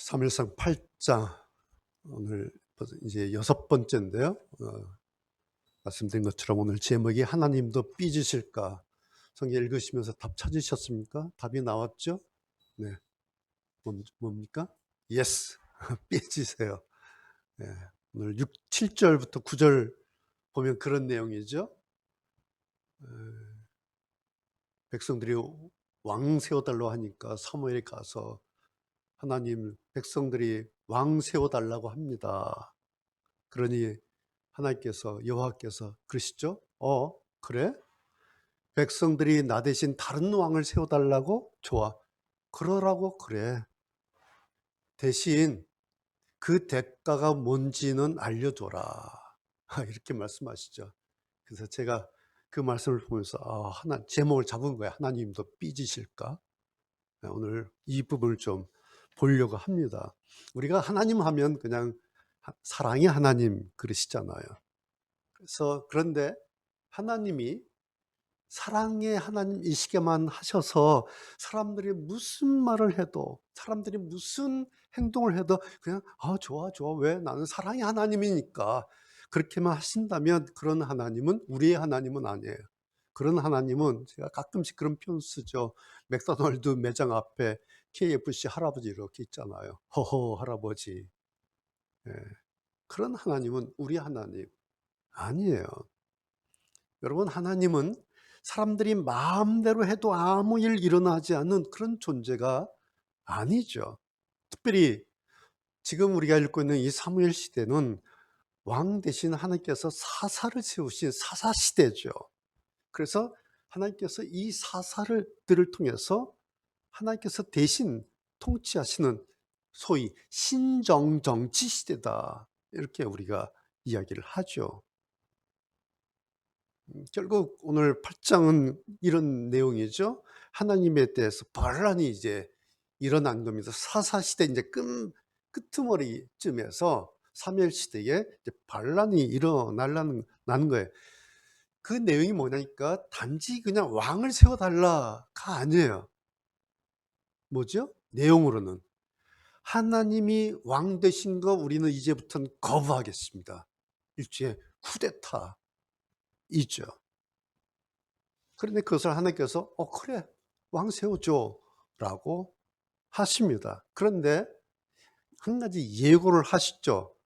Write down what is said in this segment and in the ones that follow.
사무엘상 8장 오늘 이제 6번째인데요. 말씀드린 것처럼 오늘 제목이 하나님도 삐지실까? 성경 읽으시면서 답 찾으셨습니까? 답이 나왔죠? 네. 뭡니까? Yes. 삐지세요. 네. 오늘 7절부터 9절 보면 그런 내용이죠. 백성들이 왕 세워달라고 하니까 사무엘이 가서 하나님, 백성들이 왕 세워달라고 합니다. 그러니 하나님께서, 여호와께서 그러시죠? 그래? 백성들이 나 대신 다른 왕을 세워달라고? 좋아. 그러라고 그래. 대신 그 대가가 뭔지는 알려줘라. 이렇게 말씀하시죠. 그래서 제가 그 말씀을 보면서 제목을 잡은 거야. 하나님도 삐지실까? 오늘 이 부분을 좀 보려고 합니다. 우리가 하나님 하면 그냥 사랑의 하나님 그러시잖아요. 그런데 하나님이 사랑의 하나님이시게만 하셔서 사람들이 무슨 말을 해도, 사람들이 무슨 행동을 해도 그냥 좋아 왜? 나는 사랑의 하나님이니까 그렇게만 하신다면 그런 하나님은 우리의 하나님은 아니에요. 그런 하나님은 제가 가끔씩 그런 표현 쓰죠. 맥도날드 매장 앞에 KFC 할아버지 이렇게 있잖아요. 허허 할아버지. 예. 그런 하나님은 우리 하나님 아니에요. 여러분, 하나님은 사람들이 마음대로 해도 아무 일 일어나지 않는 그런 존재가 아니죠. 특별히 지금 우리가 읽고 있는 이 사무엘 시대는 왕 대신 하나님께서 사사를 세우신 사사 시대죠. 그래서 하나님께서 이 사사들을 통해서 하나님께서 대신 통치하시는 소위 신정정치 시대다. 이렇게 우리가 이야기를 하죠. 결국 오늘 8장은 이런 내용이죠. 하나님에 대해서 반란이 이제 일어난 겁니다. 사사시대 이제 끄트머리쯤에서 사무엘 시대에 이제 반란이 일어나는 거예요. 그 내용이 뭐냐니까 단지 그냥 왕을 세워달라가 아니에요. 뭐죠? 내용으로는 하나님이 왕 되신 거 우리는 이제부터는 거부하겠습니다. 일종의 쿠데타이죠. 그런데 그것을 하나님께서 그래 왕 세워줘 라고 하십니다. 그런데 한 가지 예고를 하시죠.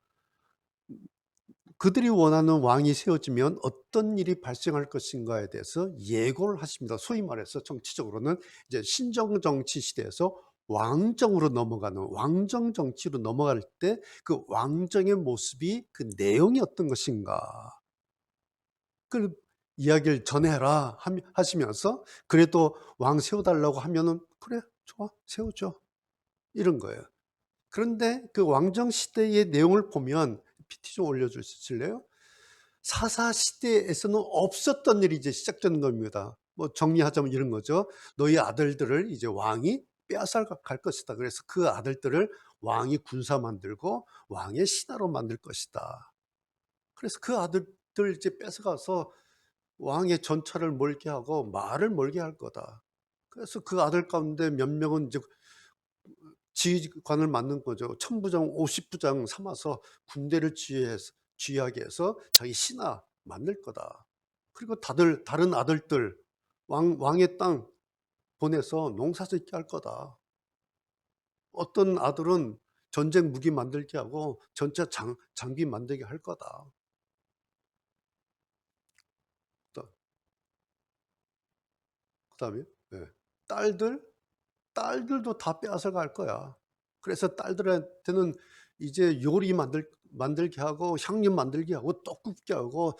그들이 원하는 왕이 세워지면 어떤 일이 발생할 것인가에 대해서 예고를 하십니다. 소위 말해서 정치적으로는 이제 신정정치 시대에서 왕정으로 넘어가는 왕정 정치로 넘어갈 때 그 왕정의 모습이 그 내용이 어떤 것인가 그 이야기를 전해라 하시면서 그래도 왕 세워달라고 하면은 그래 좋아 세워줘 이런 거예요. 그런데 그 왕정 시대의 내용을 보면 PT 좀 올려주실래요? 사사 시대에서는 없었던 일이 이제 시작되는 겁니다. 뭐 정리하자면 이런 거죠. 너희 아들들을 이제 왕이 빼앗아갈 것이다. 그래서 그 아들들을 왕이 군사 만들고 왕의 신하로 만들 것이다. 그래서 그 아들들 이제 뺏어가서 왕의 전차를 몰게 하고 말을 몰게 할 거다. 그래서 그 아들 가운데 몇 명은 이제 지휘관을 맡는 거죠. 천부장, 50부장 삼아서 군대를 지휘하게 해서 자기 신하 만들 거다. 그리고 다른 아들들 왕의 땅 보내서 농사짓게 할 거다. 어떤 아들은 전쟁 무기 만들게 하고 전차 장비 만들게 할 거다. 그다음에 딸들도 다 빼앗아 갈 거야. 그래서 딸들한테는 이제 요리 만들게 하고 향료 만들게 하고 떡 굽게 하고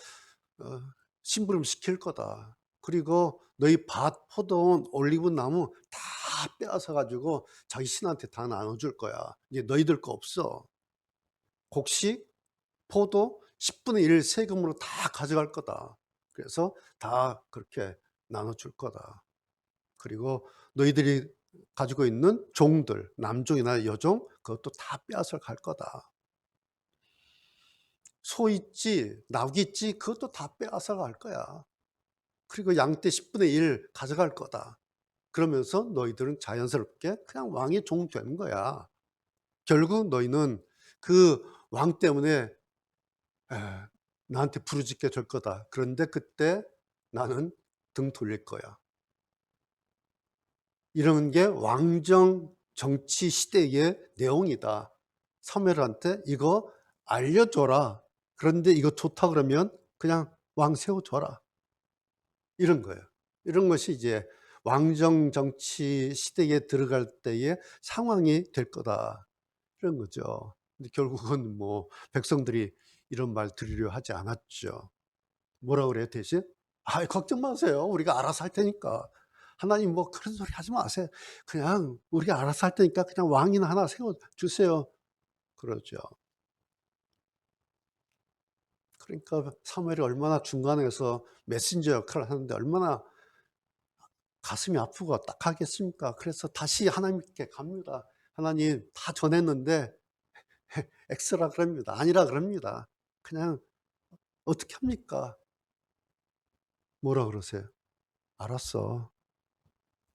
심부름 시킬 거다. 그리고 너희 밭, 포도, 올리브 나무 다 빼앗아 가지고 자기 신한테 다 나눠줄 거야. 이제 너희들 거 없어. 곡식, 포도 10분의 1 세금으로 다 가져갈 거다. 그래서 다 그렇게 나눠줄 거다. 그리고 너희들이 가지고 있는 종들, 남종이나 여종 그것도 다 빼앗아 갈 거다. 소 있지, 낙 있지 그것도 다 빼앗아 갈 거야. 그리고 양떼 10분의 1 가져갈 거다. 그러면서 너희들은 자연스럽게 그냥 왕의 종 되는 거야. 결국 너희는 그 왕 때문에 에, 나한테 부르짖게 될 거다. 그런데 그때 나는 등 돌릴 거야. 이런 게 왕정 정치 시대의 내용이다. 사무엘한테 이거 알려줘라. 그런데 이거 좋다 그러면 그냥 왕 세워줘라. 이런 거예요. 이런 것이 이제 왕정 정치 시대에 들어갈 때의 상황이 될 거다. 이런 거죠. 근데 결국은 뭐 백성들이 이런 말 들으려 하지 않았죠. 뭐라 그래요, 대신? 아, 걱정 마세요. 우리가 알아서 할 테니까. 하나님 뭐 그런 소리 하지 마세요. 그냥 우리가 알아서 할 테니까 그냥 왕이나 하나 세워 주세요. 그러죠. 그러니까 사무엘이 얼마나 중간에서 메신저 역할을 하는데 얼마나 가슴이 아프고 딱하겠습니까? 그래서 다시 하나님께 갑니다. 하나님 다 전했는데 X라 그럽니다. 아니라 그럽니다. 그냥 어떻게 합니까? 뭐라 그러세요? 알았어.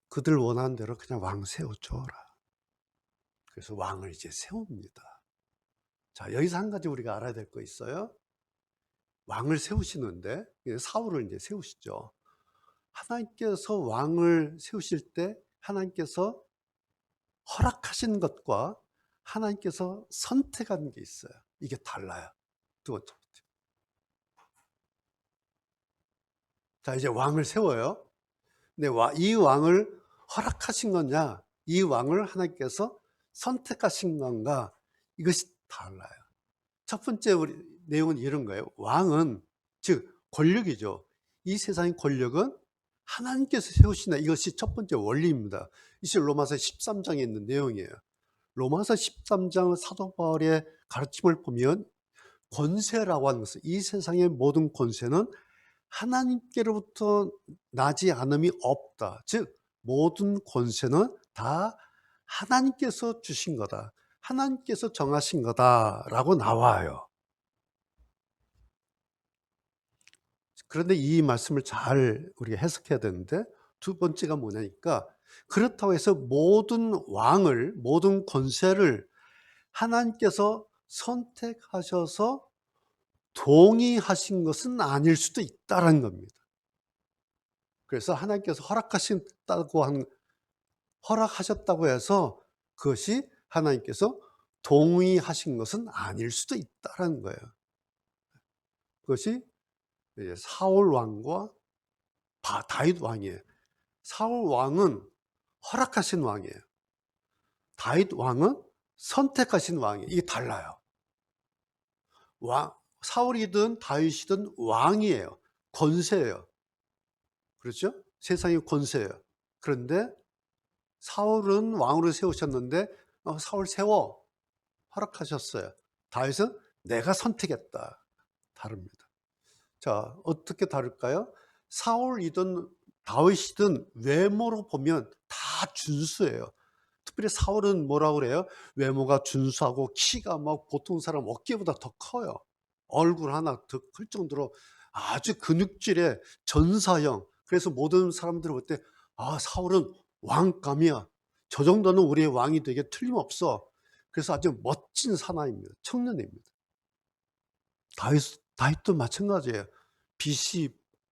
그들 원하는 대로 그냥 왕 세워줘라. 그래서 왕을 이제 세웁니다. 자, 여기서 한 가지 우리가 알아야 될 거 있어요. 왕을 세우시는데 사울을 이제 세우시죠. 하나님께서 왕을 세우실 때 하나님께서 허락하신 것과 하나님께서 선택한 게 있어요. 이게 달라요. 두 번째. 자, 이제 왕을 세워요. 근데 이 왕을 허락하신 거냐, 이 왕을 하나님께서 선택하신 건가, 이것이 달라요. 첫 번째 내용은 이런 거예요. 왕은, 즉, 권력이죠. 이 세상의 권력은 하나님께서 세우시나, 이것이 첫 번째 원리입니다. 이것이 로마서 13장에 있는 내용이에요. 로마서 13장 사도 바울의 가르침을 보면 권세라고 하는 것은, 이 세상의 모든 권세는 하나님께로부터 나지 않음이 없다. 즉 모든 권세는 다 하나님께서 주신 거다. 하나님께서 정하신 거다라고 나와요. 그런데 이 말씀을 잘 우리가 해석해야 되는데, 두 번째가 뭐냐니까, 그렇다고 해서 모든 왕을, 모든 권세를 하나님께서 선택하셔서 동의하신 것은 아닐 수도 있다는 겁니다. 그래서 하나님께서 허락하셨다고 해서 그것이 하나님께서 동의하신 것은 아닐 수도 있다는 거예요. 그것이 이제 사울 왕과 다윗 왕이에요. 사울 왕은 허락하신 왕이에요. 다윗 왕은 선택하신 왕이에요. 이게 달라요. 사울이든 다윗이든 왕이에요. 권세예요. 그렇죠? 세상의 권세예요. 그런데 사울은 왕으로 세우셨는데 사울 세워 허락하셨어요. 다윗은 내가 선택했다. 다릅니다. 자, 어떻게 다를까요? 사울이든 다윗이든 외모로 보면 다 준수해요. 특별히 사울은 뭐라고 그래요? 외모가 준수하고 키가 막 보통 사람 어깨보다 더 커요. 얼굴 하나 더 클 정도로 아주 근육질의 전사형. 그래서 모든 사람들이 볼 때, 아, 사울은 왕감이야. 저 정도는 우리의 왕이 되게 틀림없어. 그래서 아주 멋진 사나이입니다. 청년입니다. 다윗도 마찬가지예요. 빛이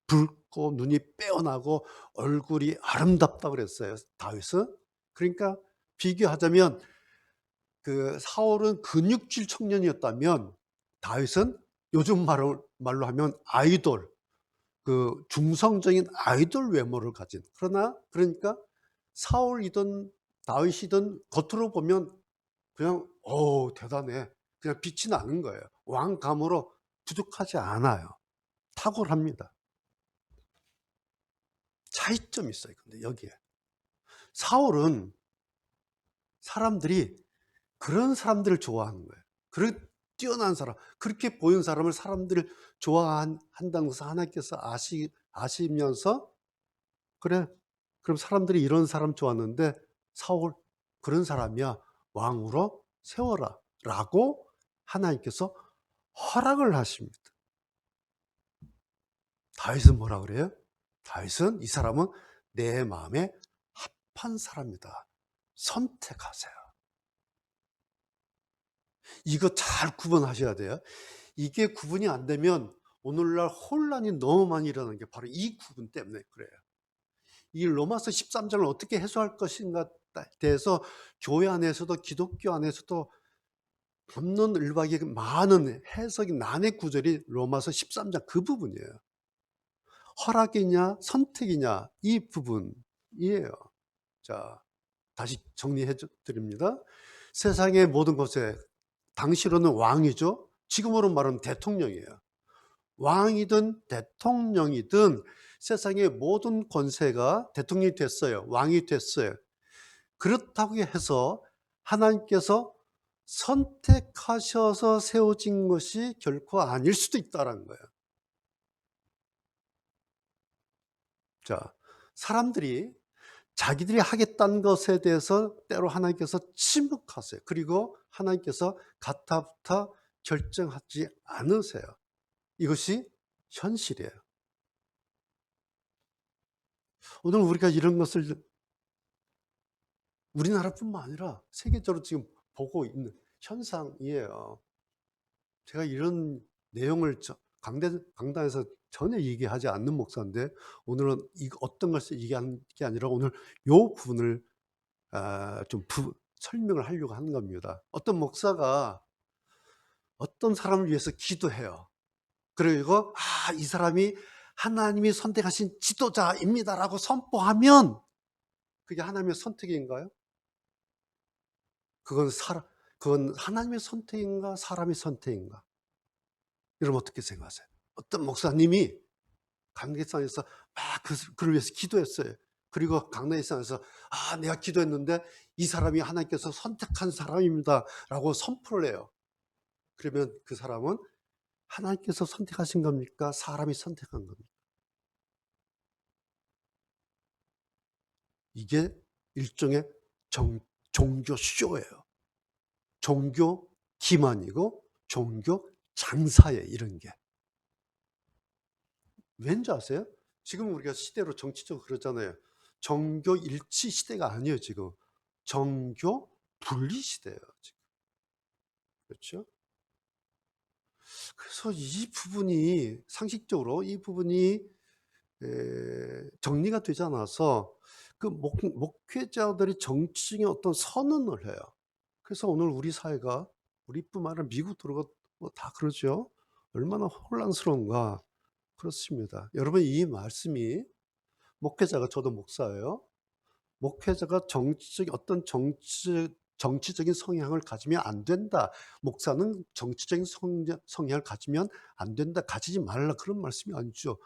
붉고 눈이 빼어나고 얼굴이 아름답다고 그랬어요. 다윗은. 그러니까 비교하자면 그 사울은 근육질 청년이었다면 다윗은 요즘 말로 하면 아이돌, 그 중성적인 아이돌 외모를 가진. 그러니까 사울이든 다윗이든 겉으로 보면 그냥 대단해. 그냥 빛이 나는 거예요. 왕감으로 부족하지 않아요. 탁월합니다. 차이점이 있어요. 근데 여기에 사울은 사람들이 그런 사람들을 좋아하는 거예요. 그런 뛰어난 사람, 그렇게 보이는 사람을 사람들을 좋아한다는 것을 하나님께서 아시면서, 그래, 그럼 사람들이 이런 사람 좋아하는데 사울 그런 사람이야, 왕으로 세워라 라고 하나님께서 허락을 하십니다. 다윗은 뭐라 그래요? 다윗은 이 사람은 내 마음에 합한 사람이다. 선택하세요. 이거 잘 구분하셔야 돼요. 이게 구분이 안 되면 오늘날 혼란이 너무 많이 일어나는 게 바로 이 구분 때문에 그래요. 이 로마서 13장을 어떻게 해소할 것인가에 대해서 교회 안에서도 기독교 안에서도 갑론을박이 많은 해석이 난해 구절이 로마서 13장 그 부분이에요. 허락이냐 선택이냐 이 부분이에요. 자, 다시 정리해 드립니다. 세상의 모든 것에 당시로는 왕이죠. 지금으로 말하면 대통령이에요. 왕이든 대통령이든 세상의 모든 권세가 대통령이 됐어요. 왕이 됐어요. 그렇다고 해서 하나님께서 선택하셔서 세워진 것이 결코 아닐 수도 있다는 거예요. 자, 사람들이 자기들이 하겠다는 것에 대해서 때로 하나님께서 침묵하세요. 그리고 하나님께서 가타부타 결정하지 않으세요. 이것이 현실이에요. 오늘 우리가 이런 것을 우리나라뿐만 아니라 세계적으로 지금 보고 있는 현상이에요. 제가 이런 내용을 강단에서 전혀 얘기하지 않는 목사인데 오늘은 어떤 것을 얘기하는 게 아니라 오늘 요 부분을 좀 설명을 하려고 하는 겁니다. 어떤 목사가 어떤 사람을 위해서 기도해요. 그리고 이 사람이 하나님이 선택하신 지도자입니다라고 선포하면 그게 하나님의 선택인가요? 그건 하나님의 선택인가 사람의 선택인가? 여러분 어떻게 생각하세요? 어떤 목사님이 강대상에서 막 그를 위해서 기도했어요. 그리고 강대상에서 내가 기도했는데 이 사람이 하나님께서 선택한 사람입니다라고 선포를 해요. 그러면 그 사람은 하나님께서 선택하신 겁니까? 사람이 선택한 겁니까? 이게 일종의 종교 쇼예요. 종교 기만이고 종교 장사예요. 이런 게. 왠지 아세요? 지금 우리가 시대로 정치적으로 그러잖아요. 정교 일치 시대가 아니에요. 지금 정교 분리 시대예요. 지금. 그렇죠? 그래서 이 부분이 상식적으로 이 부분이 정리가 되지 않아서 그 목회자들이 정치적인 어떤 선언을 해요. 그래서 오늘 우리 사회가 우리뿐만 아니라 미국 들어가 다 그러죠. 얼마나 혼란스러운가 그렇습니다. 여러분 이 말씀이 목회자가 저도 목사예요. 목회자가 정치적인 성향을 가지면 안 된다. 목사는 정치적인 성향을 가지면 안 된다. 가지지 말라 그런 말씀이 아니죠.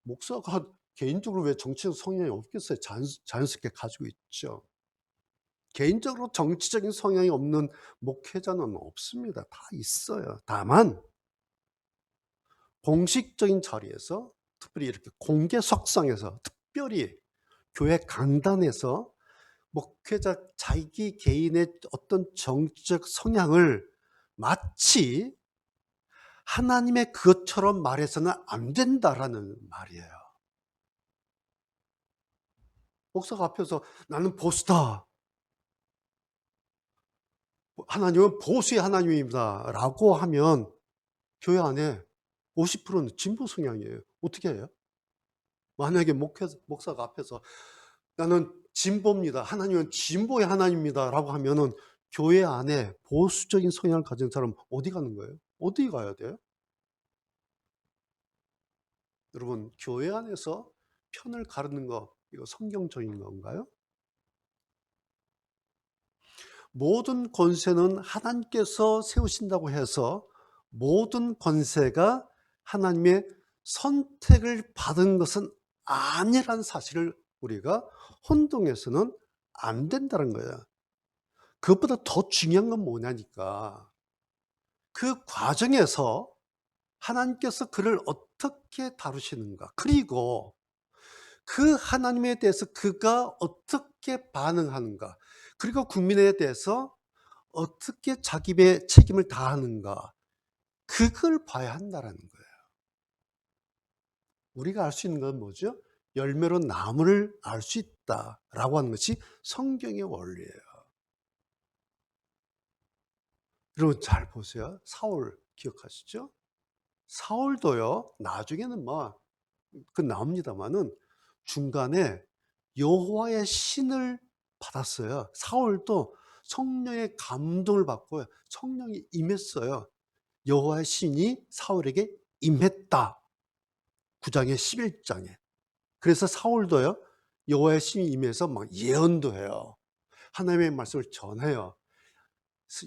목사가 개인적으로 왜 정치적 성향이 없겠어요? 자연스럽게 가지고 있죠. 개인적으로 정치적인 성향이 없는 목회자는 없습니다. 다 있어요. 다만 공식적인 자리에서 특별히 이렇게 공개석상에서 특별히 교회 강단에서 목회자 자기 개인의 어떤 정치적 성향을 마치 하나님의 그것처럼 말해서는 안 된다라는 말이에요. 목사가 앞에서 나는 보수다. 하나님은 보수의 하나님입니다. 라고 하면 교회 안에 50%는 진보 성향이에요. 어떻게 해요? 만약에 목사가 앞에서 나는 진보입니다. 하나님은 진보의 하나님입니다. 라고 하면은 교회 안에 보수적인 성향을 가진 사람 어디 가는 거예요? 어디 가야 돼요? 여러분, 교회 안에서 편을 가르는 거, 이거 성경적인 건가요? 모든 권세는 하나님께서 세우신다고 해서 모든 권세가 하나님의 선택을 받은 것은 아니라는 사실을 우리가 혼동해서는 안 된다는 거예요. 그것보다 더 중요한 건 뭐냐니까. 그 과정에서 하나님께서 그를 어떻게 다루시는가. 그리고 그 하나님에 대해서 그가 어떻게 반응하는가. 그리고 국민에 대해서 어떻게 자기의 책임을 다하는가. 그걸 봐야 한다는 거예요. 우리가 알 수 있는 건 뭐죠? 열매로 나무를 알 수 있다라고 하는 것이 성경의 원리예요. 여러분 잘 보세요. 사울 기억하시죠? 사울도요. 나중에는 막 그 나옵니다마는 중간에 여호와의 신을 받았어요. 사울도 성령의 감동을 받고요. 성령이 임했어요. 여호와의 신이 사울에게 임했다. 9장의 11장에. 그래서 사울도요. 여호와의 신이 임해서 막 예언도 해요. 하나님의 말씀을 전해요.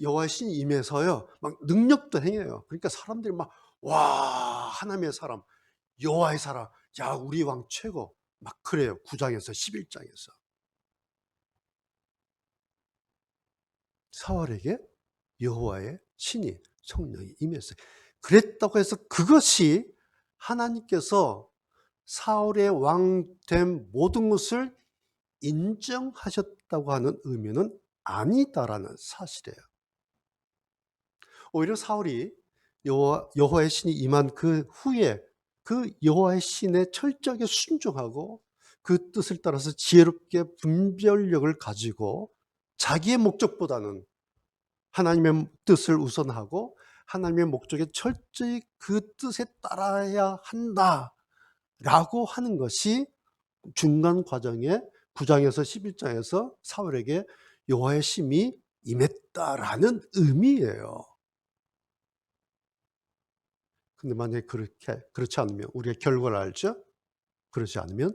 여호와의 신이 임해서요. 막 능력도 행해요. 그러니까 사람들이 막 와, 하나님의 사람, 여호와의 사람, 야, 우리 왕 최고. 막 그래요. 9장에서 11장에서. 사울에게 여호와의 신이 성령이 임했어요. 그랬다고 해서 그것이 하나님께서 사울의 왕된 모든 것을 인정하셨다고 하는 의미는 아니다라는 사실이에요. 오히려 사울이 여호와의 신이 임한 그 후에 그 여호와의 신에 철저하게 순종하고 그 뜻을 따라서 지혜롭게 분별력을 가지고 자기의 목적보다는 하나님의 뜻을 우선하고 하나님의 목적에 철저히 그 뜻에 따라야 한다라고 하는 것이 중간 과정에 9장에서 11장에서 사울에게 여호와의 심이 임했다라는 의미예요. 근데 만약에 그렇지 않으면 우리가 결과를 알죠? 그렇지 않으면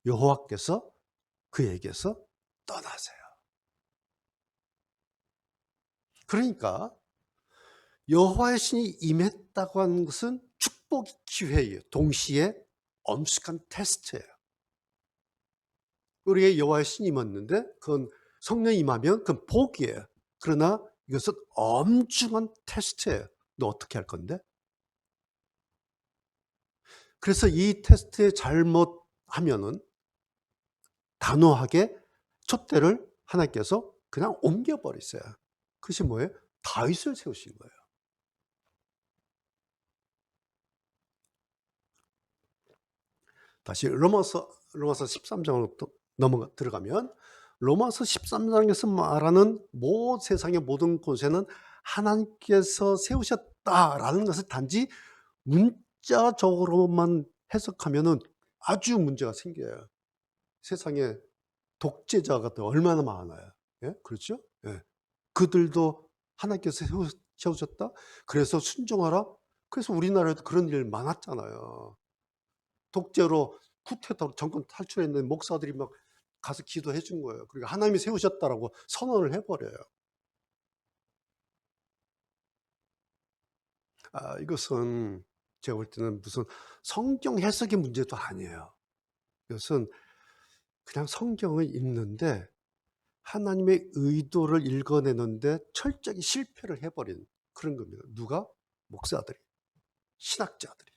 여호와께서 그에게서 떠나세요. 그러니까 여호와의 신이 임했다고 하는 것은 축복의 기회예요. 동시에 엄숙한 테스트예요. 우리의 여호와의 신이 임했는데 그건 성령이 임하면 그건 복이에요. 그러나 이것은 엄중한 테스트예요. 너 어떻게 할 건데? 그래서 이 테스트에 잘못하면은 단호하게 촛대를 하나님께서 그냥 옮겨버리세요. 그것이 뭐예요? 다윗을 세우신 거예요. 다시 로마서 13장으로 들어가면 로마서 13장에서 말하는 세상의 모든 곳에는 하나님께서 세우셨다라는 것을 단지 문자적으로만 해석하면은 아주 문제가 생겨요. 세상에 독재자가 또 얼마나 많아요. 예? 그렇죠? 예. 그들도 하나님께서 세우셨다? 그래서 순종하라? 그래서 우리나라에도 그런 일 많았잖아요. 독재로 쿠데타로 정권 탈출했는데 목사들이 막 가서 기도해 준 거예요. 그러니까 하나님이 세우셨다라고 선언을 해버려요. 이것은 제가 볼 때는 무슨 성경 해석의 문제도 아니에요. 이것은 그냥 성경을 읽는데 하나님의 의도를 읽어내는데 철저히 실패를 해버린 그런 겁니다. 누가? 목사들이, 신학자들이.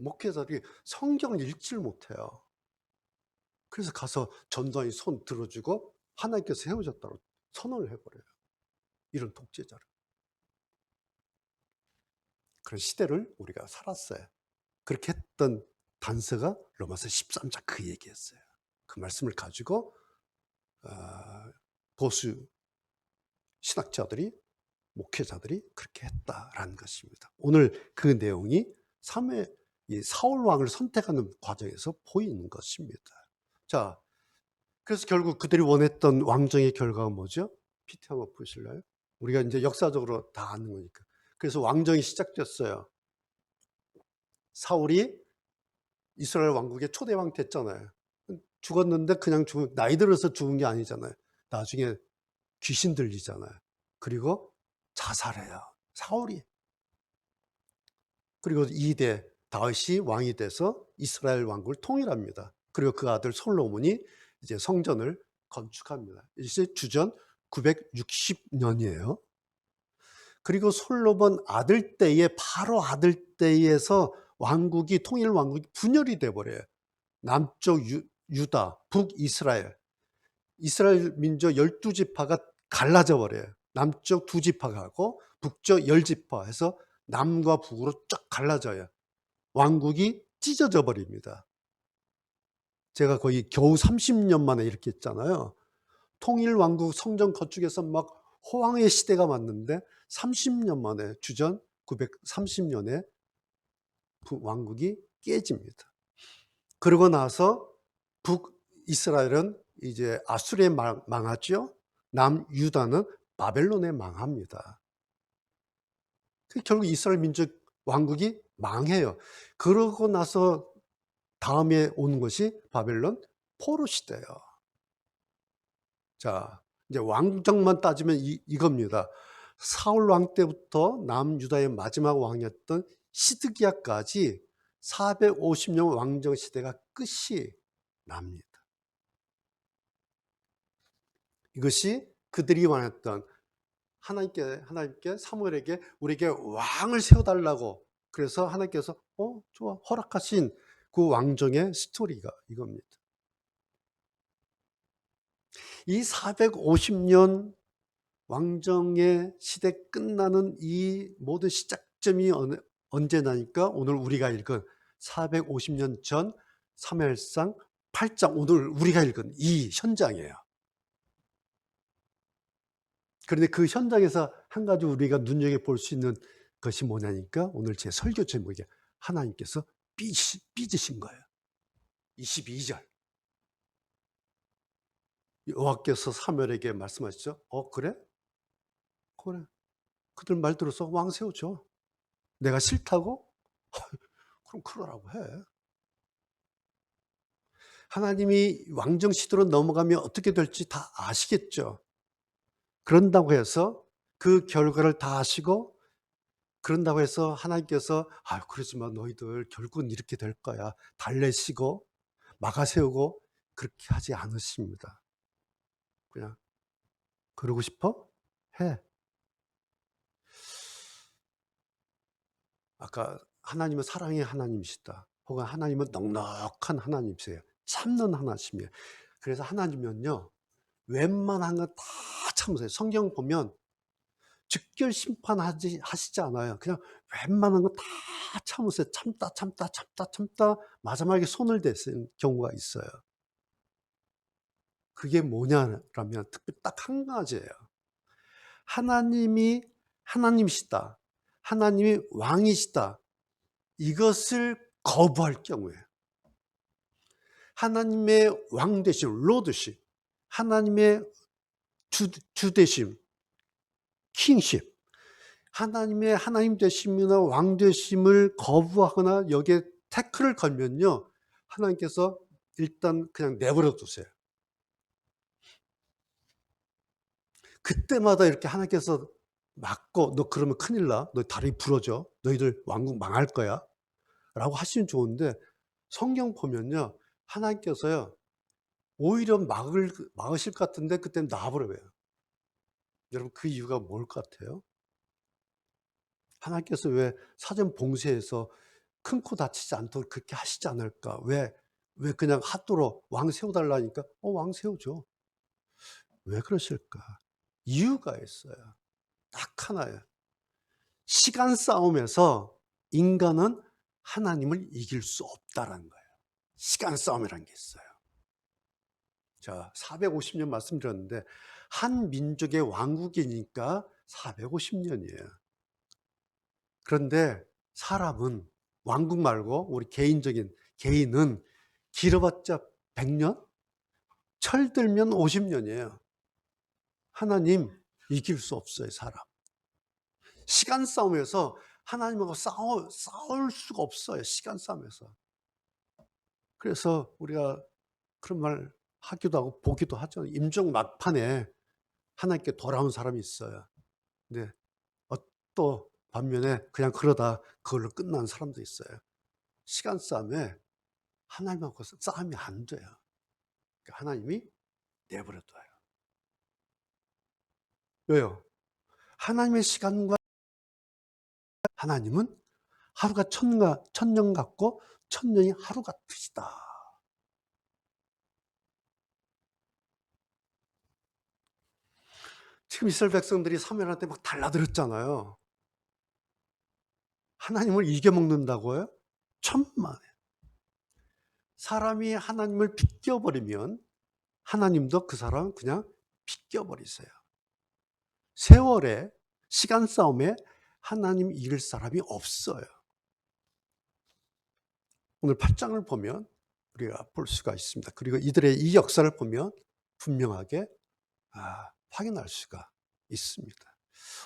목회자들이 성경을 읽지를 못해요. 그래서 가서 전도사님 손 들어주고 하나님께서 세우셨다고 선언을 해버려요. 이런 독재자를. 그런 시대를 우리가 살았어요. 그렇게 했던 단서가 로마서 13장 그 얘기였어요. 그 말씀을 가지고 보수 신학자들이 목회자들이 그렇게 했다라는 것입니다. 오늘 그 내용이 사울 왕을 선택하는 과정에서 보이는 것입니다. 자, 그래서 결국 그들이 원했던 왕정의 결과가 뭐죠? PT 한번 보실래요? 우리가 이제 역사적으로 다 아는 거니까. 그래서 왕정이 시작됐어요. 사울이 이스라엘 왕국의 초대왕 됐잖아요. 죽었는데 그냥 나이 들어서 죽은 게 아니잖아요. 나중에 귀신 들리잖아요. 그리고 자살해요. 사울이. 그리고 2대 다윗이 왕이 돼서 이스라엘 왕국을 통일합니다. 그리고 그 아들 솔로몬이 이제 성전을 건축합니다. 이제 주전 960년이에요. 그리고 솔로몬 바로 아들 때에서 통일 왕국이 분열이 돼 버려요. 남쪽 유다, 북이스라엘. 이스라엘 민족 12지파가 갈라져 버려요. 남쪽 2지파 가고 북쪽 10지파 해서 남과 북으로 쫙 갈라져요. 왕국이 찢어져 버립니다. 제가 거의 겨우 30년 만에 이렇게 했잖아요. 통일 왕국 성전 건축에서 막 호황의 시대가 왔는데 30년 만에 주전 930년에 왕국이 깨집니다. 그러고 나서 북이스라엘은 이제 아수르에 망하죠. 남유다는 바벨론에 망합니다. 결국 이스라엘 민족 왕국이 망해요. 그러고 나서 다음에 오는 것이 바벨론 포로 시대예요. 자, 이제 왕정만 따지면 이겁니다. 사울 왕 때부터 남유다의 마지막 왕이었던 시드기야까지 450년 왕정 시대가 끝이 납니다. 이것이 그들이 원했던 하나님께 사무엘에게 우리에게 왕을 세워달라고, 그래서 하나님께서 좋아, 허락하신 그 왕정의 스토리가 이겁니다. 이 450년 왕정의 시대 끝나는 이 모든 시작점이 언제 나니까 오늘 우리가 읽은 450년 전 사무엘상 8장, 오늘 우리가 읽은 이 현장이에요. 그런데 그 현장에서 한 가지 우리가 눈여겨볼 수 있는 것이 뭐냐니까 오늘 제 설교 제목이 하나님께서 삐지신 거예요. 22절. 여호와께서 사무엘에게 말씀하시죠. 그래? 그래. 그들 말 들어서 왕 세워줘. 내가 싫다고? 그럼 그러라고 해. 하나님이 왕정 시대로 넘어가면 어떻게 될지 다 아시겠죠. 그런다고 해서 그 결과를 다 아시고, 그런다고 해서 하나님께서 그러지 마, 너희들 결국은 이렇게 될 거야, 달래시고 막아세우고 그렇게 하지 않으십니다. 그냥 그러고 싶어? 해. 아까 하나님은 사랑의 하나님이시다, 혹은 하나님은 넉넉한 하나님이세요. 참는 하나님이에요. 그래서 하나님은요, 웬만한 건 다 참으세요. 성경 보면 즉결 심판하시지 않아요. 그냥 웬만한 거 다 참으세요. 참다 마지막에 손을 대신 경우가 있어요. 그게 뭐냐라면 특별히 딱 한 가지예요. 하나님이 하나님이시다, 하나님이 왕이시다, 이것을 거부할 경우에 하나님의 왕되심, 로드십, 하나님의 주되심, 킹십, 하나님의 하나님 되심이나 왕 되심을 거부하거나 여기에 태클을 걸면요, 하나님께서 일단 그냥 내버려 두세요. 그때마다 이렇게 하나님께서 막고, 너 그러면 큰일 나, 너 다리 부러져, 너희들 왕국 망할 거야 라고 하시면 좋은데, 성경 보면요, 하나님께서요 오히려 막으실 것 같은데 그때는 놔버려요. 여러분, 그 이유가 뭘 것 같아요? 하나님께서 왜 사전 봉쇄해서 큰 코 다치지 않도록 그렇게 하시지 않을까? 왜 그냥 하도록 왕 세워달라니까 왕 세워줘. 왜 그러실까? 이유가 있어요. 딱 하나예요. 시간 싸움에서 인간은 하나님을 이길 수 없다라는 거예요. 시간 싸움이라는 게 있어요. 자, 450년 말씀드렸는데 한 민족의 왕국이니까 450년이에요. 그런데 사람은 왕국 말고 우리 개인은 길어봤자 100년? 철들면 50년이에요. 하나님 이길 수 없어요, 사람. 시간 싸움에서 하나님하고 싸울 수가 없어요, 시간 싸움에서. 그래서 우리가 그런 말 하기도 하고 보기도 하죠. 임종 막판에 하나님께 돌아온 사람이 있어요. 근데 또 반면에 그냥 그러다 그걸로 끝난 사람도 있어요. 시간 싸움에 하나님하고 싸우면 안 돼요. 그러니까 하나님이 내버려 둬요. 왜요? 하나님의 시간과 하나님은 하루가 천년 같고 천년이 하루 같으시다. 지금 이스라엘 백성들이 사무엘한테 막 달라들었잖아요. 하나님을 이겨먹는다고요? 천만에. 사람이 하나님을 비껴버리면 하나님도 그 사람 그냥 비껴버리세요. 세월에, 시간 싸움에 하나님 이길 사람이 없어요. 오늘 8장을 보면 우리가 볼 수가 있습니다. 그리고 이들의 이 역사를 보면 분명하게 확인할 수가 있습니다.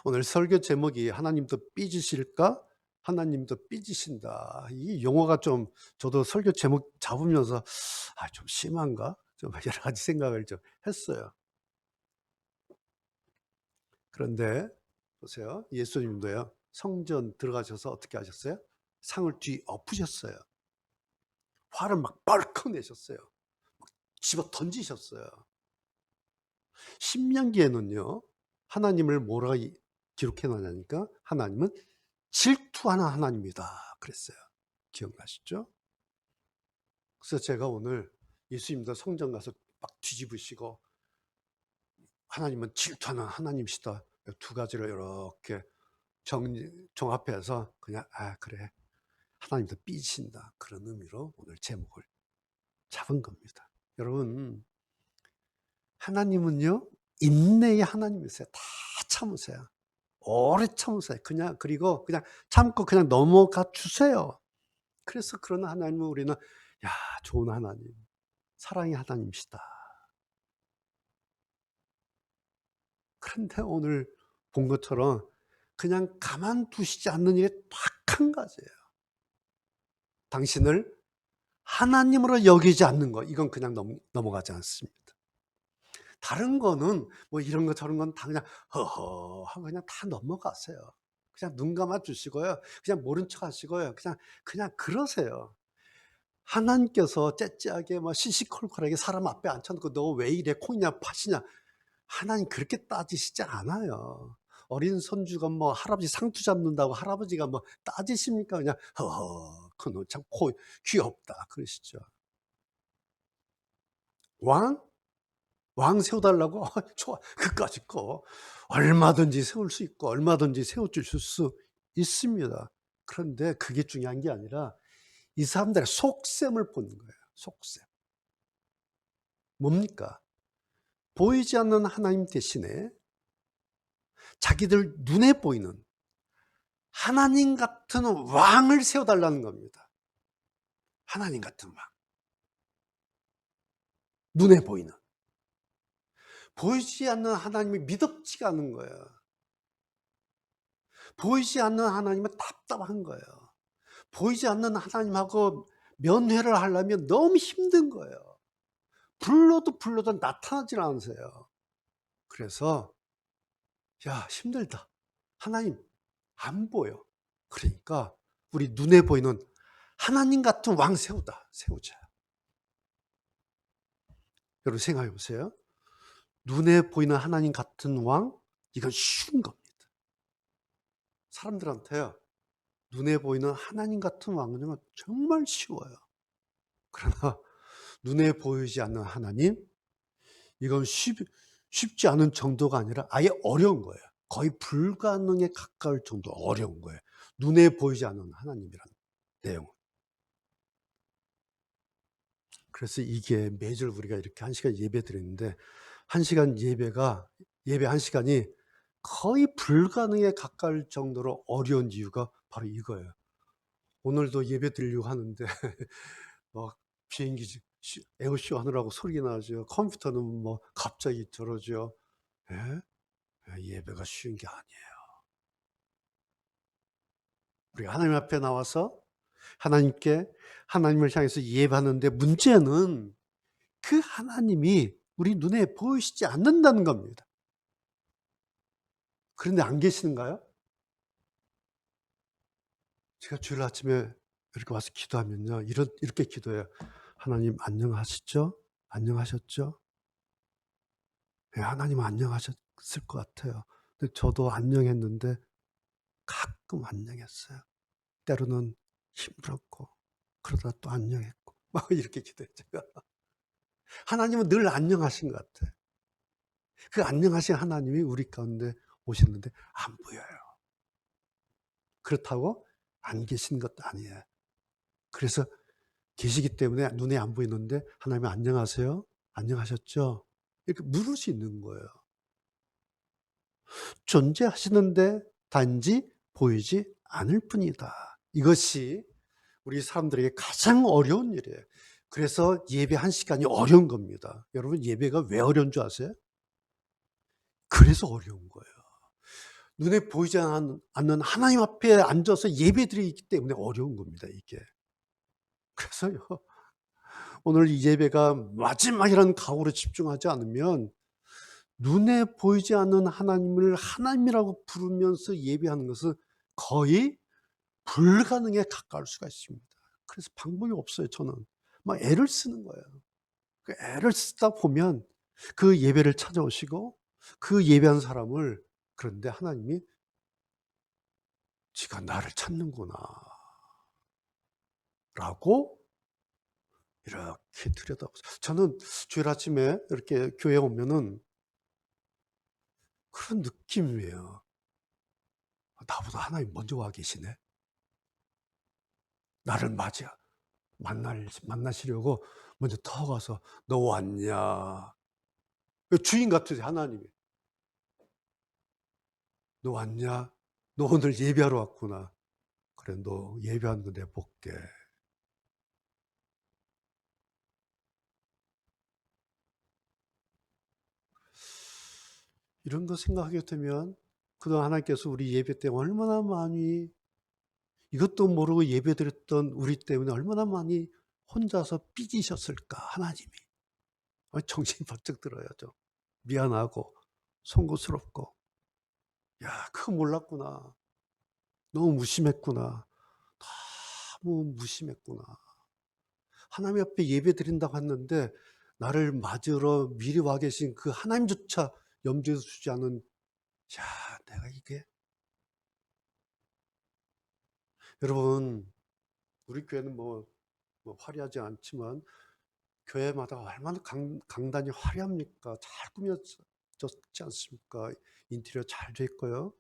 오늘 설교 제목이 하나님도 삐지실까? 하나님도 삐지신다. 이 용어가 좀 저도 설교 제목 잡으면서 좀 심한가? 좀 여러 가지 생각을 좀 했어요. 그런데 보세요. 예수님도요. 성전 들어가셔서 어떻게 하셨어요? 상을 뒤엎으셨어요. 화를 막 벌컥 내셨어요. 집어 던지셨어요. 신명기에는요. 하나님을 뭐라고 기록해 놨냐니까 하나님은 질투하는 하나님이다 그랬어요. 기억나시죠? 그래서 제가 오늘 예수님도 성전 가서 막 뒤집으시고 하나님은 질투하는 하나님이시다. 두 가지를 이렇게 종합해서 그냥 그래. 하나님도 삐진다. 그런 의미로 오늘 제목을 잡은 겁니다. 여러분, 하나님은요, 인내의 하나님이세요. 다 참으세요. 오래 참으세요. 그리고 그냥 참고 그냥 넘어가 주세요. 그래서 그런 하나님은 우리는, 좋은 하나님, 사랑의 하나님이시다. 그런데 오늘 본 것처럼 그냥 가만두시지 않는 일이 딱 한 가지예요. 당신을 하나님으로 여기지 않는 거, 이건 그냥 넘어가지 않습니다. 다른 거는 뭐 이런 거 저런 건 다 그냥 허허 하고 그냥 다 넘어가세요. 그냥 눈 감아 주시고요. 그냥 모른 척 하시고요. 그냥 그러세요. 하나님께서 째째하게 뭐 시시콜콜하게 사람 앞에 앉혀놓고 너 왜 이래 콩이냐 팥이냐, 하나님 그렇게 따지시지 않아요. 어린 손주가 뭐 할아버지 상투 잡는다고 할아버지가 뭐 따지십니까? 그냥 허허 그놈 참 귀엽다 그러시죠. 왕 세워달라고? 좋아. 그까짓 거 얼마든지 세울 수 있고 얼마든지 세워주실 수 있습니다. 그런데 그게 중요한 게 아니라 이 사람들의 속셈을 보는 거예요. 속셈. 뭡니까? 보이지 않는 하나님 대신에 자기들 눈에 보이는 하나님 같은 왕을 세워달라는 겁니다. 하나님 같은 왕. 눈에 보이는. 보이지 않는 하나님이 미덥지가 않은 거예요. 보이지 않는 하나님은 답답한 거예요. 보이지 않는 하나님하고 면회를 하려면 너무 힘든 거예요. 불러도 나타나질 않으세요. 그래서 힘들다. 하나님 안 보여. 그러니까 우리 눈에 보이는 하나님 같은 왕 세우자. 여러분 생각해 보세요. 눈에 보이는 하나님 같은 왕, 이건 쉬운 겁니다. 사람들한테요, 눈에 보이는 하나님 같은 왕은 정말 쉬워요. 그러나 눈에 보이지 않는 하나님, 이건 쉽지 않은 정도가 아니라 아예 어려운 거예요. 거의 불가능에 가까울 정도 어려운 거예요. 눈에 보이지 않는 하나님이라는 내용은. 그래서 이게 매주 우리가 이렇게 1시간 예배 드리는데 1시간 예배 1시간이 거의 불가능에 가까울 정도로 어려운 이유가 바로 이거예요. 오늘도 예배 드리려고 하는데 막 비행기 에어쇼 하느라고 소리가 나죠. 컴퓨터는 뭐 갑자기 저러죠. 예배가 쉬운 게 아니에요. 우리가 하나님 앞에 나와서 하나님을 향해서 예배하는데 문제는 그 하나님이 우리 눈에 보이시지 않는다는 겁니다. 그런데 안 계시는가요? 제가 주일 아침에 이렇게 와서 기도하면요, 이렇게 기도해요. 하나님 안녕하시죠? 안녕하셨죠? 하나님 안녕하셨을 것 같아요. 근데 저도 안녕했는데 가끔 안녕했어요. 때로는 힘들었고 그러다 또 안녕했고 막 이렇게 기도해요. 제가. 하나님은 늘 안녕하신 것 같아요. 그 안녕하신 하나님이 우리 가운데 오셨는데 안 보여요. 그렇다고 안 계신 것도 아니에요. 그래서 계시기 때문에 눈에 안 보이는데 하나님 안녕하세요? 안녕하셨죠? 이렇게 물을 수 있는 거예요. 존재하시는데 단지 보이지 않을 뿐이다. 이것이 우리 사람들에게 가장 어려운 일이에요. 그래서 예배 1시간이 어려운 겁니다. 여러분, 예배가 왜 어려운 줄 아세요? 그래서 어려운 거예요. 눈에 보이지 않는 하나님 앞에 앉아서 예배드리기 때문에 어려운 겁니다, 이게. 그래서요, 오늘 이 예배가 마지막이라는 각오로 집중하지 않으면 눈에 보이지 않는 하나님을 하나님이라고 부르면서 예배하는 것은 거의 불가능에 가까울 수가 있습니다. 그래서 방법이 없어요, 저는. 막 애를 쓰는 거예요. 그 애를 쓰다 보면 그 예배를 찾아오시고 그 예배한 사람을, 그런데 하나님이 지가 나를 찾는구나 라고 이렇게 들여다보세요. 저는 주일 아침에 이렇게 교회에 오면은 그런 느낌이에요. 나보다 하나님 먼저 와 계시네. 나를 만나시려고 먼저 다가가서 너 왔냐. 주인 같으세요, 하나님이. 너 왔냐? 너 오늘 예배하러 왔구나. 그래, 너 예배하는 거 내가 볼게. 이런 거 생각하게 되면 그동안 하나님께서 우리 예배 때 얼마나 많이, 이것도 모르고 예배드렸던 우리 때문에 얼마나 많이 혼자서 삐지셨을까, 하나님이. 정신이 번쩍 들어야죠. 미안하고 송구스럽고, 야, 그거 몰랐구나. 너무 무심했구나. 너무 무심했구나. 하나님 앞에 예배 드린다고 했는데 나를 맞으러 미리 와 계신 그 하나님조차 염두에 두지 않은, 야, 내가 이게. 여러분, 우리 교회는 뭐 화려하지 않지만 교회마다 얼마나 강단이 화려합니까? 잘 꾸며졌지 않습니까? 인테리어 잘 돼 있고요.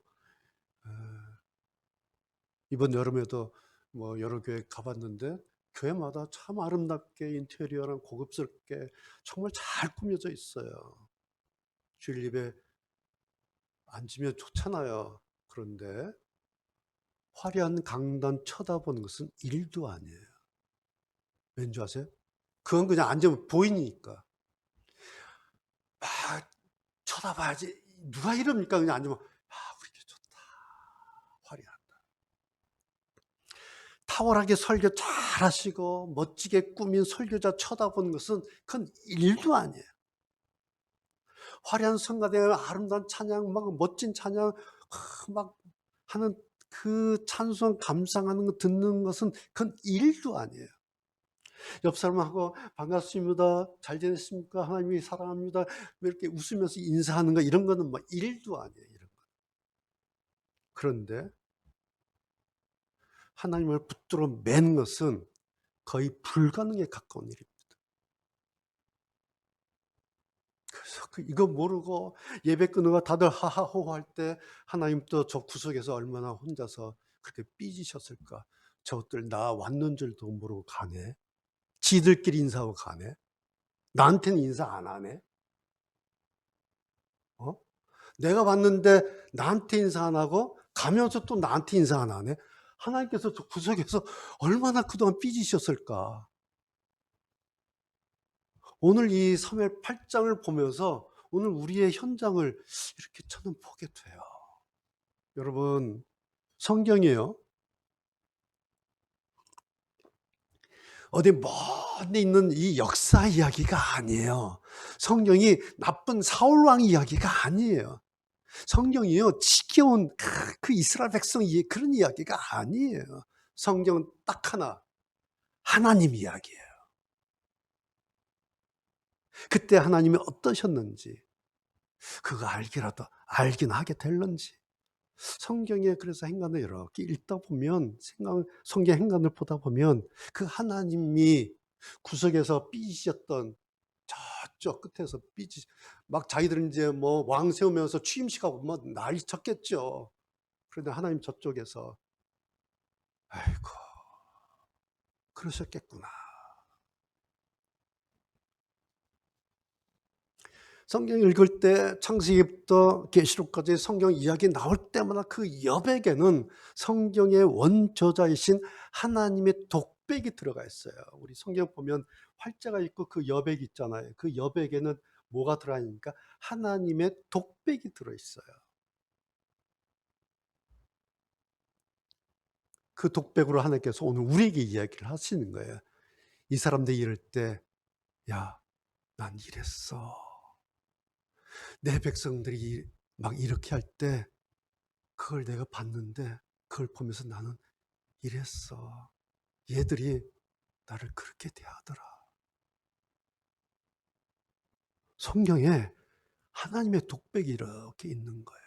이번 여름에도 뭐 여러 교회 가봤는데 교회마다 참 아름답게 인테리어랑 고급스럽게 정말 잘 꾸며져 있어요. 주일 예배 앉으면 좋잖아요. 그런데 화려한 강단 쳐다보는 것은 일도 아니에요. 왠지 아세요? 그건 그냥 앉으면 보이니까. 막 쳐다봐야지. 누가 이럽니까? 그냥 앉으면, 우리 교 좋다. 화려하다. 탁월하게 설교 잘 하시고 멋지게 꾸민 설교자 쳐다보는 것은 그건 일도 아니에요. 화려한 성가대의 아름다운 찬양, 막 멋진 찬양 막 하는 그 찬송 감상하는 거 듣는 것은 그건 일도 아니에요. 옆 사람하고 반갑습니다. 잘 지냈습니까? 하나님이 사랑합니다. 이렇게 웃으면서 인사하는 거, 이런 거는 뭐 일도 아니에요. 이런 거. 그런데 하나님을 붙들어 맨 것은 거의 불가능에 가까운 일입니다. 그래서 이거 모르고 예배 끊어가 다들 하하호호 할 때 하나님 또 저 구석에서 얼마나 혼자서 그렇게 삐지셨을까. 저것들 나 왔는 줄도 모르고 가네. 지들끼리 인사하고 가네. 나한테는 인사 안 하네. 어? 내가 왔는데 나한테 인사 안 하고 가면서 또 나한테 인사 안 하네. 하나님께서 저 구석에서 얼마나 그동안 삐지셨을까. 오늘 이 사무엘 8장을 보면서 오늘 우리의 현장을 이렇게 저는 보게 돼요. 여러분, 성경이에요. 어디 먼데 있는 이 역사 이야기가 아니에요. 성경이 나쁜 사울왕 이야기가 아니에요. 성경이요, 지겨운 그 이스라엘 백성 그런 이야기가 아니에요. 성경은 딱 하나, 하나님 이야기예요. 그때 하나님이 어떠셨는지, 그거 알긴 하게 될런지. 성경에 그래서 행간을 이렇게 읽다 보면, 성경 행간을 보다 보면 그 하나님이 구석에서 삐지셨던 저쪽 끝에서 막 자기들은 이제 뭐 왕 세우면서 취임식하고 뭐 난리 쳤겠죠. 그런데 하나님 저쪽에서, 아이고, 그러셨겠구나. 성경 읽을 때 창세기부터 계시록까지 성경 이야기 나올 때마다 그 여백에는 성경의 원저자이신 하나님의 독백이 들어가 있어요. 우리 성경 보면 활자가 있고 그 여백이 있잖아요. 그 여백에는 뭐가 들어있습니까? 하나님의 독백이 들어있어요. 그 독백으로 하나님께서 오늘 우리에게 이야기를 하시는 거예요. 이 사람들이 이럴 때, 야, 난 이랬어. 내 백성들이 막 이렇게 할 때 그걸 내가 봤는데 그걸 보면서 나는 이랬어. 얘들이 나를 그렇게 대하더라. 성경에 하나님의 독백이 이렇게 있는 거예요.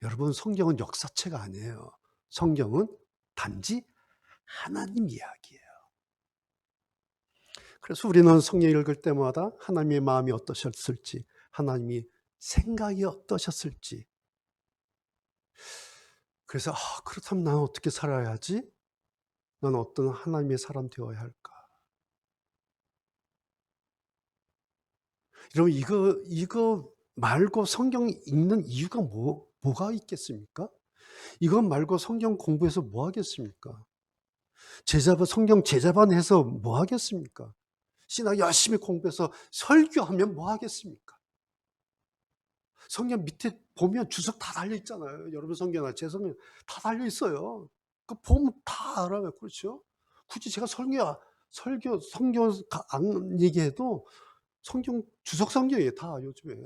여러분, 성경은 역사책가 아니에요. 성경은 단지 하나님 이야기예요. 그래서 우리는 성경 읽을 때마다 하나님의 마음이 어떠셨을지, 하나님이 생각이 어떠셨을지, 그래서 그렇다면 나는 어떻게 살아야지? 나는 어떤 하나님의 사람 되어야 할까? 여러분, 이거 말고 성경 읽는 이유가 뭐가 있겠습니까? 이것 말고 성경 공부해서 뭐 하겠습니까? 성경 제자반 해서 뭐 하겠습니까? 신학 열심히 공부해서 설교하면 뭐 하겠습니까? 성경 밑에 보면 주석 다 달려 있잖아요. 여러분 성경이나 제 성경 다 달려 있어요. 그 보면 다 알아요. 그렇죠? 굳이 제가 성경 안 얘기해도 성경 주석 성경이에요. 다 요즘에.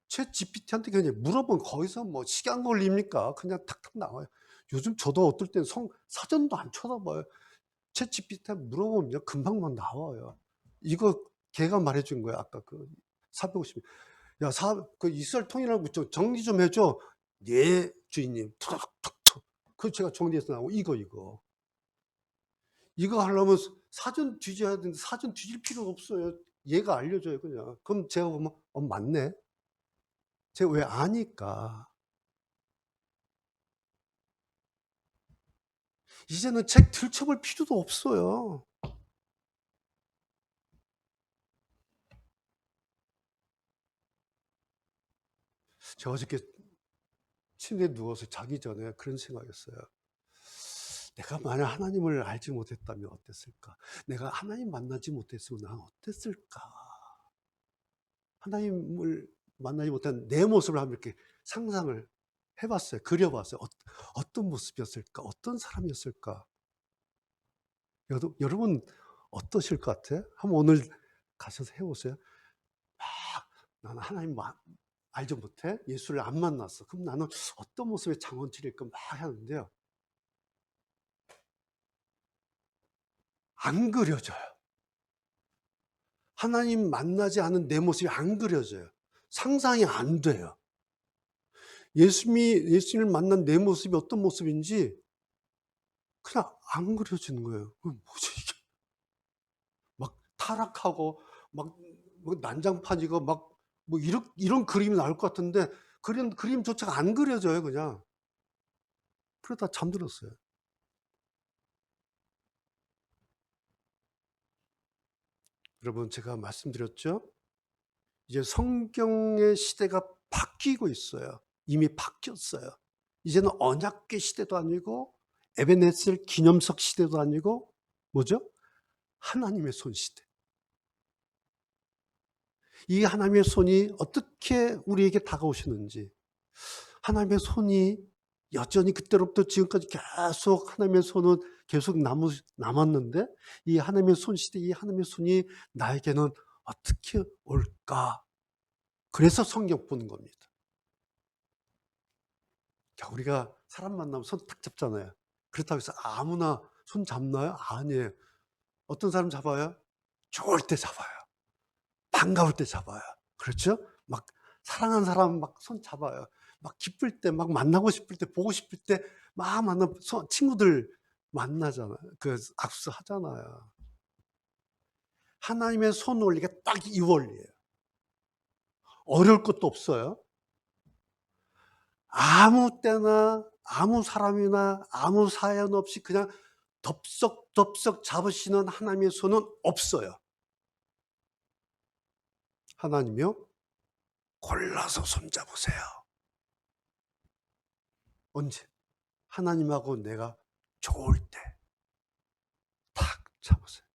챗 GPT한테 그냥 물어보면 거기서 뭐 시간 걸립니까? 그냥 탁탁 나와요. 요즘 저도 어떨 땐 사전도 안 쳐다봐요. 챗 GPT한테 물어보면 금방 막 나와요. 이거 걔가 말해준 거야. 아까 그 450. 야, 그 이스라엘 통일하고 정리 좀 해줘. 네, 주인님. 툭툭툭툭. 그 제가 정리해서 나오고 이거 하려면 사전 뒤져야 되는데 사전 뒤질 필요가 없어요. 얘가 알려줘요, 그냥. 그럼 제가 보면 맞네. 제가 왜 아니까. 이제는 책 들춰볼 필요도 없어요. 제가 어저께 침대에 누워서 자기 전에 그런 생각했어요. 내가 만약 하나님을 알지 못했다면 어땠을까? 내가 하나님 만나지 못했으면 난 어땠을까? 하나님을 만나지 못한 내 모습을 한번 이렇게 상상을 해봤어요. 그려봤어요. 어떤 모습이었을까? 어떤 사람이었을까? 여러분 어떠실 것 같아요? 한번 오늘 가셔서 해보세요. 나는 하나님 알지 못해? 예수를 안 만났어. 그럼 나는 어떤 모습의 장원칠일까 막 하는데요. 안 그려져요. 하나님 만나지 않은 내 모습이 안 그려져요. 상상이 안 돼요. 예수님을 만난 내 모습이 어떤 모습인지 그냥 안 그려지는 거예요. 뭐지 이게? 막 타락하고 막 난장판이고 막 뭐 이런 그림이 나올 것 같은데 그림조차가 안 그려져요, 그냥. 그러다 잠들었어요. 여러분, 제가 말씀드렸죠? 이제 성경의 시대가 바뀌고 있어요. 이미 바뀌었어요. 이제는 언약궤 시대도 아니고 에베네셀 기념석 시대도 아니고 뭐죠? 하나님의 손 시대. 이 하나님의 손이 어떻게 우리에게 다가오시는지, 하나님의 손이 여전히 그때로부터 지금까지 계속 하나님의 손은 계속 남았는데 이 하나님의 손 시대, 이 하나님의 손이 나에게는 어떻게 올까? 그래서 성경 보는 겁니다. 우리가 사람 만나면 손 딱 잡잖아요. 그렇다고 해서 아무나 손 잡나요? 아니에요. 어떤 사람 잡아요? 좋을 때 잡아요. 반가울 때 잡아요. 그렇죠? 막 사랑하는 사람 막 손 잡아요. 막 기쁠 때, 막 만나고 싶을 때, 보고 싶을 때 막 친구들 만나잖아요. 그 악수하잖아요. 하나님의 손 원리가 딱 이 원리예요. 어려울 것도 없어요. 아무 때나 아무 사람이나 아무 사연 없이 그냥 덥석덥석 잡으시는 하나님의 손은 없어요. 하나님이요, 골라서 손잡으세요. 언제? 하나님하고 내가 좋을 때 탁 잡으세요.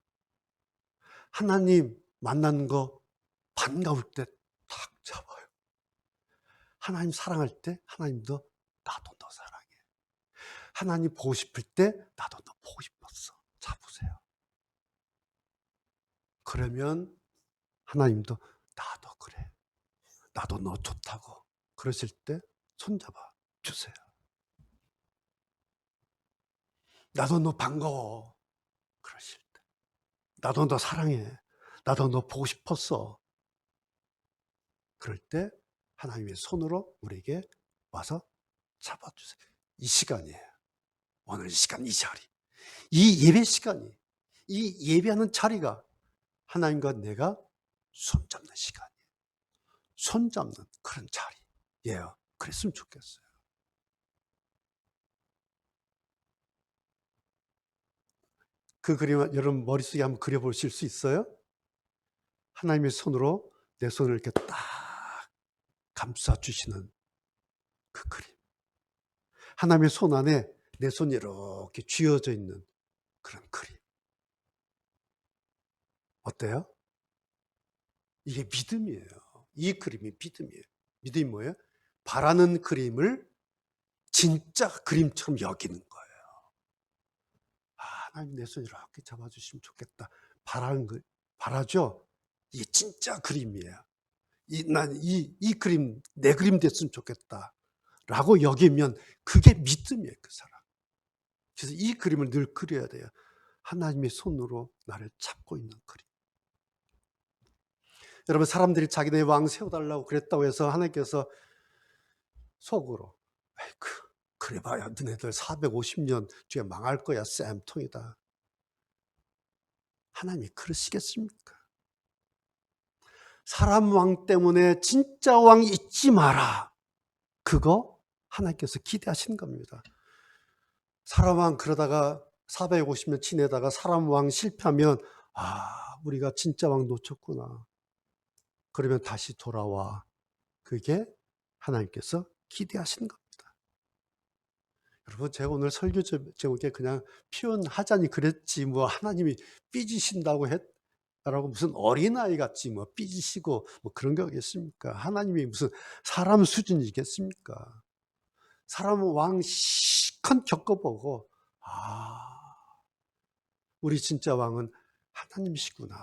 하나님 만나는 거 반가울 때 탁 잡아요. 하나님 사랑할 때 하나님도 나도 너 사랑해. 하나님 보고 싶을 때 나도 너 보고 싶었어. 잡으세요. 그러면 하나님도 나도 그래. 나도 너 좋다고. 그러실 때 손잡아 주세요. 나도 너 반가워. 그러실 때. 나도 너 사랑해. 나도 너 보고 싶었어. 그럴 때 하나님의 손으로 우리에게 와서 잡아주세요. 이 시간이에요. 오늘 이 시간, 이 자리. 이 예배 시간이, 이 예배하는 자리가 하나님과 내가 손잡는 시간이에요. 손잡는 그런 자리예요. 그랬으면 좋겠어요. 그 그림을 여러분 머릿속에 한번 그려보실 수 있어요? 하나님의 손으로 내 손을 이렇게 딱 감싸주시는 그 그림. 하나님의 손 안에 내 손이 이렇게 쥐어져 있는 그런 그림. 어때요? 이게 믿음이에요. 이 그림이 믿음이에요. 믿음이 뭐예요? 바라는 그림을 진짜 그림처럼 여기는 거예요. 아, 하나님 내 손 이렇게 잡아주시면 좋겠다. 바라는 거, 바라죠? 이게 진짜 그림이에요. 이 그림, 내 그림 됐으면 좋겠다. 라고 여기면 그게 믿음이에요, 그 사람. 그래서 이 그림을 늘 그려야 돼요. 하나님의 손으로 나를 잡고 있는 그림. 여러분, 사람들이 자기네 왕 세워달라고 그랬다고 해서 하나님께서 속으로, 아이고, 그래봐야 너네들 450년 뒤에 망할 거야, 쌤통이다. 하나님이 그러시겠습니까? 사람 왕 때문에 진짜 왕 잊지 마라. 그거 하나님께서 기대하시는 겁니다. 사람 왕 그러다가 450년 지내다가 사람 왕 실패하면 우리가 진짜 왕 놓쳤구나. 그러면 다시 돌아와. 그게 하나님께서 기대하시는 겁니다. 여러분, 제가 오늘 설교 제목에 그냥 표현하자니 그랬지 뭐 하나님이 삐지신다고 했라고 무슨 어린아이 같지 뭐 삐지시고 뭐 그런 게 어겠습니까? 하나님이 무슨 사람 수준이겠습니까? 사람은 왕 시컷 겪어보고 우리 진짜 왕은 하나님이시구나.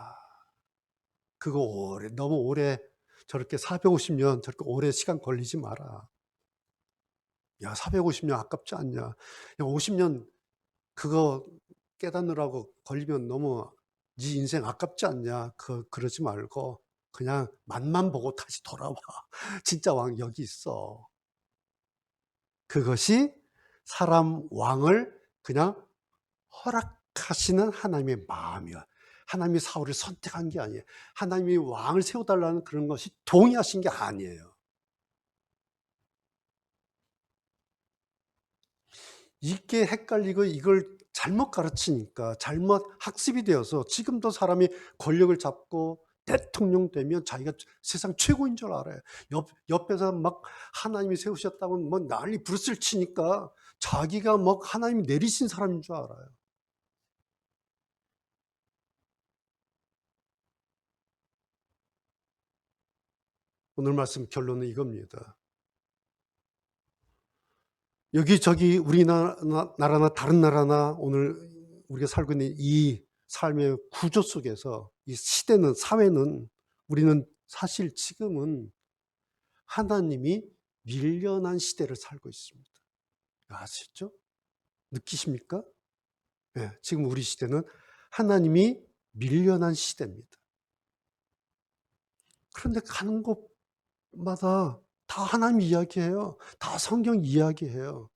그거 너무 오래 저렇게 450년 저렇게 오래 시간 걸리지 마라. 야, 450년 아깝지 않냐? 야, 50년 그거 깨닫느라고 걸리면 너무 네 인생 아깝지 않냐? 그러지 말고 그냥 맛만 보고 다시 돌아와. 진짜 왕 여기 있어. 그것이 사람 왕을 그냥 허락하시는 하나님의 마음이야. 하나님이 사울을 선택한 게 아니에요. 하나님이 왕을 세워달라는 그런 것이 동의하신 게 아니에요. 이게 헷갈리고 이걸 잘못 가르치니까 잘못 학습이 되어서 지금도 사람이 권력을 잡고 대통령 되면 자기가 세상 최고인 줄 알아요. 옆에서 막 하나님이 세우셨다고 뭐 난리 부르스를 치니까 자기가 막 하나님이 내리신 사람인 줄 알아요. 오늘 말씀 결론은 이겁니다. 여기저기 우리나라나 다른 나라나 오늘 우리가 살고 있는 이 삶의 구조 속에서 이 시대는, 사회는, 우리는 사실 지금은 하나님이 밀려난 시대를 살고 있습니다. 아시죠? 느끼십니까? 네, 지금 우리 시대는 하나님이 밀려난 시대입니다. 그런데 가는 곳마다 다 하나님 이야기해요. 다 성경 이야기해요.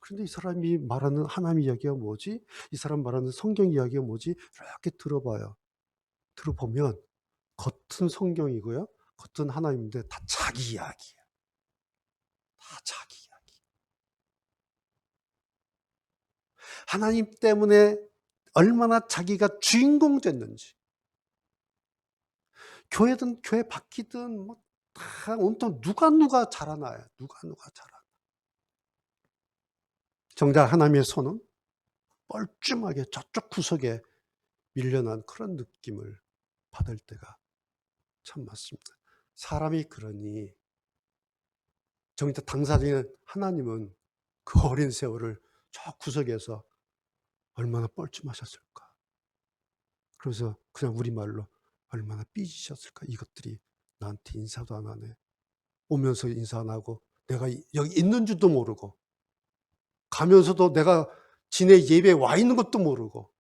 그런데 이 사람이 말하는 하나님 이야기가 뭐지? 이 사람 말하는 성경 이야기가 뭐지? 이렇게 들어봐요. 들어보면 겉은 성경이고요. 겉은 하나님인데 다 자기 이야기예요. 다 자기 이야기. 하나님 때문에 얼마나 자기가 주인공 됐는지, 교회든 교회 밖이든 뭐 다 온통 누가 잘하나요. 누가 잘하나. 정작 하나님의 손은 뻘쭘하게 저쪽 구석에 밀려난 그런 느낌을 받을 때가 참 많습니다. 사람이 그러니 정작 당사자인 하나님은 그 어린 세월을 저 구석에서 얼마나 뻘쭘하셨을까. 그래서 그냥 우리말로 '얼마나 삐지셨을까. 이것들이 나한테 인사도 안 하네.' 오면서 인사 안 하고 내가 여기 있는 줄도 모르고 가면서도 내가 지네 예배에 와 있는 것도 모르고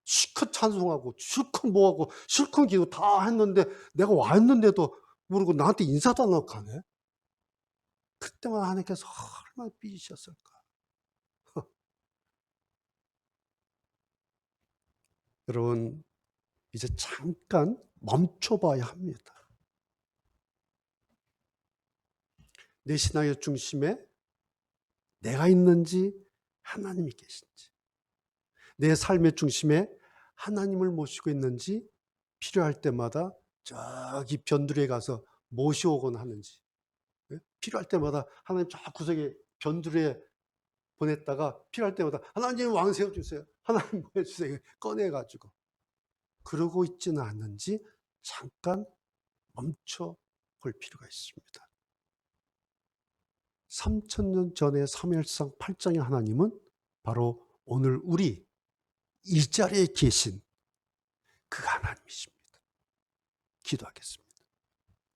실컷 찬송하고 실컷 뭐하고 실컷 기도 다 했는데 내가 와 있는데도 모르고 나한테 인사도 안 하고 가네. 그때만 하나님께서 얼마나 삐지셨을까. 여러분 이제 잠깐 멈춰 봐야 합니다. 내 신앙의 중심에 내가 있는지 하나님이 계신지, 내 삶의 중심에 하나님을 모시고 있는지 필요할 때마다 저기 변두리에 가서 모셔오곤 하는지, 예? 필요할 때마다 하나님 저 구석에 변두리에 보냈다가 필요할 때마다 하나님 왕 세워주세요. 하나님 뭐 해주세요. 꺼내가지고. 그러고 있지는 않는지 잠깐 멈춰 볼 필요가 있습니다. 3000년 전의 사무엘상 8장의 하나님은 바로 오늘 우리 이 자리에 계신 그 하나님이십니다. 기도하겠습니다.